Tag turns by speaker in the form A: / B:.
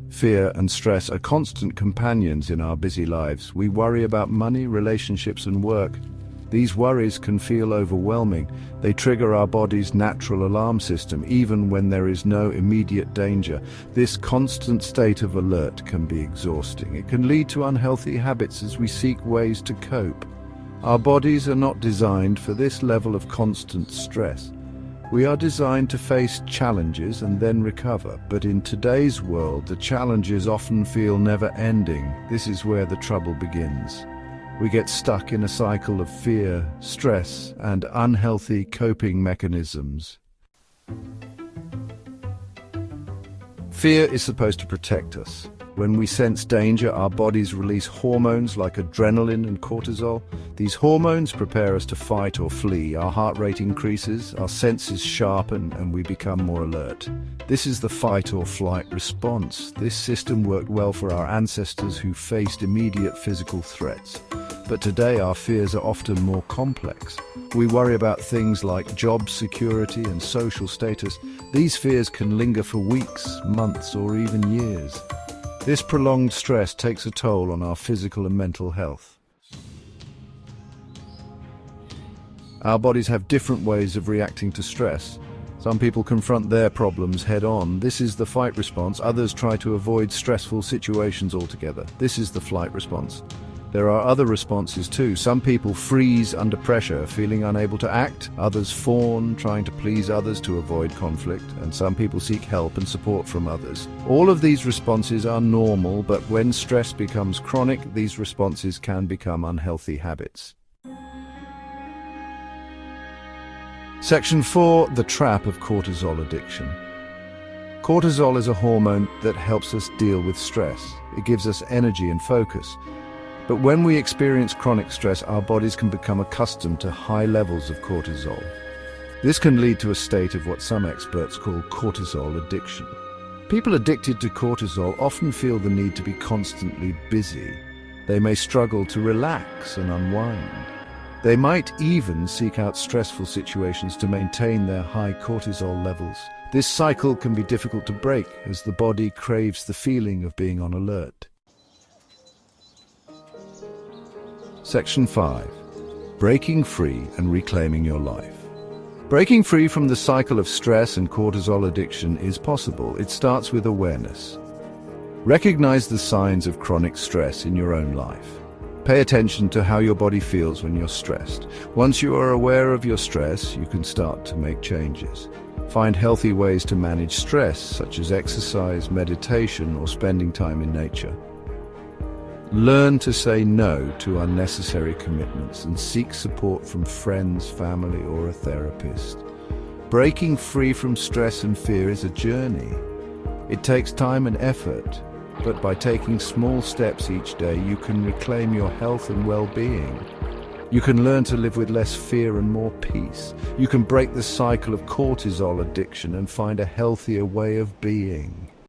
A: Fear and stress are constant companions in our busy lives. We worry about money, relationships, and work. These worries can feel overwhelming. They trigger our body's natural alarm system, even when there is no immediate danger. This constant state of alert can be exhausting. It can lead to unhealthy habits as we seek ways to cope. Our bodies are not designed for this level of constant stress. We are designed to face challenges and then recover, but in today's world, the challenges often feel never-ending. This is where the trouble begins. We get stuck in a cycle of fear, stress, and unhealthy coping mechanisms. Fear is supposed to protect us. When we sense danger, our bodies release hormones like adrenaline and cortisol. These hormones prepare us to fight or flee. Our heart rate increases, our senses sharpen, and we become more alert. This is the fight or flight response. This system worked well for our ancestors who faced immediate physical threats. But today our fears are often more complex. We worry about things like job security and social status. These fears can linger for weeks, months, or even years. This prolonged stress takes a toll on our physical and mental health. Our bodies have different ways of reacting to stress. Some people confront their problems head-on. This is the fight response. Others try to avoid stressful situations altogether. This is the flight response. There are other responses too. Some people freeze under pressure, feeling unable to act. Others fawn, trying to please others to avoid conflict. And some people seek help and support from others. All of these responses are normal, but when stress becomes chronic, these responses can become unhealthy habits. Section 4. The trap of cortisol addiction. Cortisol is a hormone that helps us deal with stress. It gives us energy and focus. But when we experience chronic stress, our bodies can become accustomed to high levels of cortisol. This can lead to a state of what some experts call cortisol addiction. People addicted to cortisol often feel the need to be constantly busy. They may struggle to relax and unwind. They might even seek out stressful situations to maintain their high cortisol levels. This cycle can be difficult to break as the body craves the feeling of being on alert. Section 5. Breaking free and reclaiming your life. Breaking free from the cycle of stress and cortisol addiction is possible. It starts with awareness. Recognize the signs of chronic stress in your own life. Pay attention to how your body feels when you're stressed. Once you are aware of your stress, you can start to make changes. Find healthy ways to manage stress, such as exercise, meditation, or spending time in nature. Learn to say no to unnecessary commitments and seek support from friends, family, or a therapist. Breaking free from stress and fear is a journey. It takes time and effort, but by taking small steps each day, you can reclaim your health and well-being. You can learn to live with less fear and more peace. You can break the cycle of cortisol addiction and find a healthier way of being.